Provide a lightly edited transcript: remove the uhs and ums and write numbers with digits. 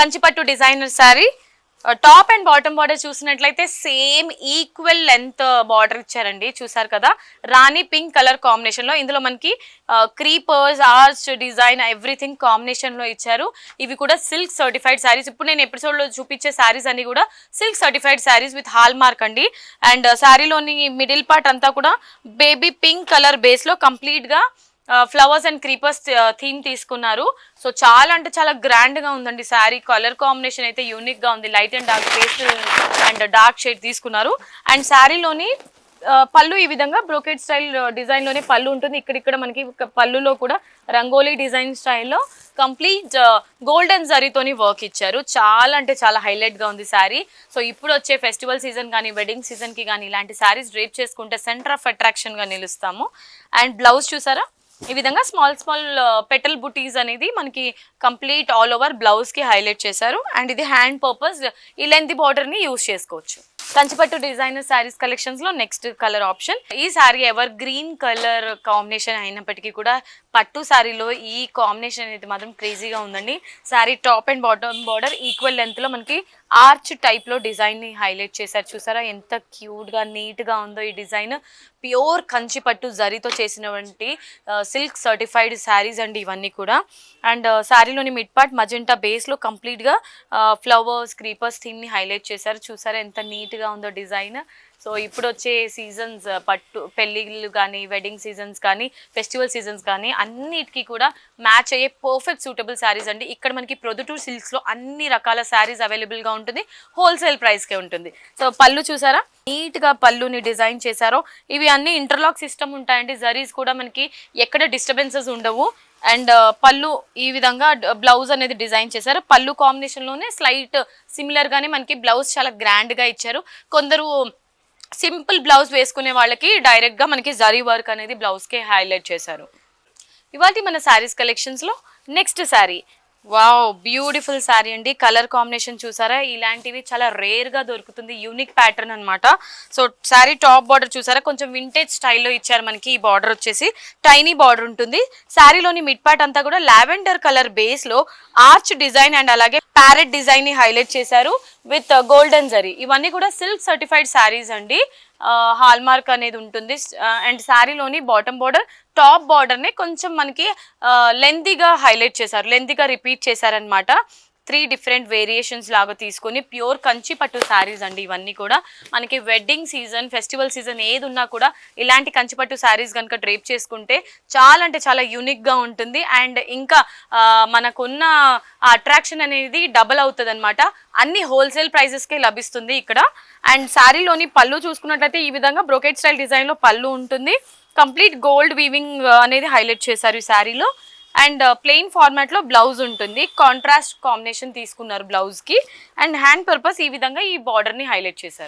Kanchipattu designer sari top and bottom border చూసినట్లయితే same equal length border ఇచ్చారండి. చూసారు కదా, రాణి పింక్ కలర్ కాంబినేషన్ లో. ఇందులో మనకి creepers, arch design everything combination లో ఇచ్చారు. ఇవి కూడా సిల్క్ సర్టిఫైడ్ శారీస్. ఇప్పుడు నేను ఎపిసోడ్ లో చూపించే శారీస్ అన్ని కూడా silk certified saris with hallmark అండి. అండ్ శారీలోని మిడిల్ పార్ట్ అంతా కూడా బేబీ పింక్ కలర్ బేస్ లో కంప్లీట్ గా ఫ్లవర్స్ అండ్ క్రీపర్స్ థీమ్ తీసుకున్నారు. సో చాలా అంటే చాలా గ్రాండ్ గా ఉందండి శారీ. కలర్ కాంబినేషన్ అయితే యూనిక్ గా ఉంది. Light and dark pastel and dark shade తీసుకున్నారు. అండ్ శారీలోని పళ్ళు ఈ విధంగా బ్రోకెట్ స్టైల్ డిజైన్ లోనే పళ్ళు ఉంటుంది. ఇక్కడ మనకి పళ్ళులో కూడా రంగోలీ డిజైన్ స్టైల్లో కంప్లీట్ గోల్డెన్ జరీతోని వర్క్ ఇచ్చారు. చాలా అంటే చాలా హైలైట్ గా ఉంది శారీ. సో ఇప్పుడు వచ్చే ఫెస్టివల్ సీజన్ కానీ వెడ్డింగ్ సీజన్ కి కానీ ఇలాంటి శారీస్ డ్రేప్ చేసుకుంటే సెంటర్ ఆఫ్ అట్రాక్షన్ గా నిలుస్తాము. అండ్ బ్లౌజ్ చూసారా, ఈ విధంగా స్మాల్ స్మాల్ పెటల్ బుటీస్ అనేది మనకి కంప్లీట్ ఆల్ ఓవర్ బ్లౌజ్ కి హైలైట్ చేశారు. అండ్ ఇది హ్యాండ్ పర్పస్ ఈ లెంత్ బార్డర్ ని యూజ్ చేసుకోవచ్చు. కంచిపట్టు డిజైనర్ శారీస్ కలెక్షన్స్ లో నెక్స్ట్ కలర్ ఆప్షన్. ఈ sari ever green colour combination అయినప్పటికీ కూడా పట్టు శారీలో ఈ కాంబినేషన్ అనేది మాత్రం క్రేజీగా ఉందండి. Sari top and bottom border equal length లో మనకి ఆర్చ్ టైప్ లో డిజైన్ ని హైలైట్ చేశారు. చూసారా ఎంత క్యూట్ గా నీట్ గా ఉందో ఈ డిజైన్. ప్యూర్ కంచిపట్టు జరీతో చేసినటువంటి సిల్క్ సర్టిఫైడ్ శారీస్ అండి ఇవన్నీ కూడా. అండ్ శారీలోని మిడ్ పార్ట్ మజెంటా బేస్ లో కంప్లీట్ గా ఫ్లవర్స్ క్రీపర్స్ థీమ్ ని హైలైట్ చేశారు. చూసారా ఎంత నీట్ గా ఉందో డిజైన్. సో ఇప్పుడు వచ్చే సీజన్స్ పట్టు పెళ్ళిళ్ళు కానీ వెడ్డింగ్ సీజన్స్ కానీ ఫెస్టివల్ సీజన్స్ కానీ అన్నిటికీ కూడా మ్యాచ్ అయ్యే పర్ఫెక్ట్ సూటబుల్ శారీస్ అండి. ఇక్కడ మనకి ప్రొద్దుటూర్ సిల్క్స్లో అన్ని రకాల శారీస్ అవైలబుల్గా ఉంటుంది. హోల్సేల్ ప్రైస్కే ఉంటుంది. సో పళ్ళు చూసారా నీట్గా పళ్ళుని డిజైన్ చేశారో. ఇవి అన్ని ఇంటర్లాక్ సిస్టమ్ ఉంటాయండి. జరీస్ కూడా మనకి ఎక్కడ డిస్టర్బెన్సెస్ ఉండవు. అండ్ పళ్ళు ఈ విధంగా బ్లౌజ్ అనేది డిజైన్ చేశారు. పళ్ళు కాంబినేషన్లోనే స్లైట్ సిమిలర్గానే మనకి బ్లౌజ్ చాలా గ్రాండ్గా ఇచ్చారు. కొందరు సింపుల్ బ్లౌజ్ వేసుకునే వాళ్ళకి డైరెక్ట్గా మనకి జరీ వర్క్ అనేది బ్లౌజ్కే హైలైట్ చేశారు. ఇవాళ మన శారీస్ కలెక్షన్స్లో next sari, wow beautiful sari అండి. కలర్ కాంబినేషన్ చూసారా, ఇలాంటివి చాలా రేర్గా దొరుకుతుంది. యూనిక్ ప్యాటర్న్ అనమాట. సో శారీ టాప్ బార్డర్ చూసారా కొంచెం వింటేజ్ స్టైల్లో ఇచ్చారు. మనకి ఈ బార్డర్ వచ్చేసి టైనీ బార్డర్ ఉంటుంది. శారీలోని మిడ్ పార్ట్ అంతా కూడా లావెండర్ కలర్ బేస్లో ఆర్చ్ డిజైన్ అండ్ అలాగే ప్యారెట్ డిజైన్ ని హైలైట్ చేశారు విత్ గోల్డెన్ జరీ. ఇవన్నీ కూడా సిల్క్ సర్టిఫైడ్ శారీస్ అండి. హాల్ మార్క్ అనేది ఉంటుంది. అండ్ శారీలోని బాటమ్ బార్డర్ టాప్ బార్డర్ ని కొంచెం మనకి లెంతీగా హైలైట్ చేశారు, లెంతీగా రిపీట్ చేశారనమాట. 3 డిఫరెంట్ వేరియేషన్స్ లాగా తీసుకొని ప్యూర్ కంచి పట్టు శారీస్ అండి ఇవన్నీ కూడా. మనకి వెడ్డింగ్ సీజన్ ఫెస్టివల్ సీజన్ ఏది ఉన్నా కూడా ఇలాంటి కంచిపట్టు శారీస్ కనుక డ్రేప్ చేసుకుంటే చాలా అంటే చాలా యూనిక్గా ఉంటుంది. అండ్ ఇంకా మనకున్న అట్రాక్షన్ అనేది డబల్ అవుతుంది అనమాట. అన్ని హోల్సేల్ ప్రైజెస్కే లభిస్తుంది ఇక్కడ. అండ్ శారీలోని పళ్ళు చూసుకున్నట్లయితే ఈ విధంగా బ్రోకెట్ స్టైల్ డిజైన్లో పళ్ళు ఉంటుంది. కంప్లీట్ గోల్డ్ వీవింగ్ అనేది హైలైట్ చేశారు ఈ శారీలో. అండ్ ప్లెయిన్ ఫార్మాట్లో బ్లౌజ్ ఉంటుంది. కాంట్రాస్ట్ కాంబినేషన్ తీసుకున్నారు బ్లౌజ్కి. అండ్ హ్యాండ్ పర్పస్ ఈ విధంగా ఈ బార్డర్ని హైలైట్ చేశారు.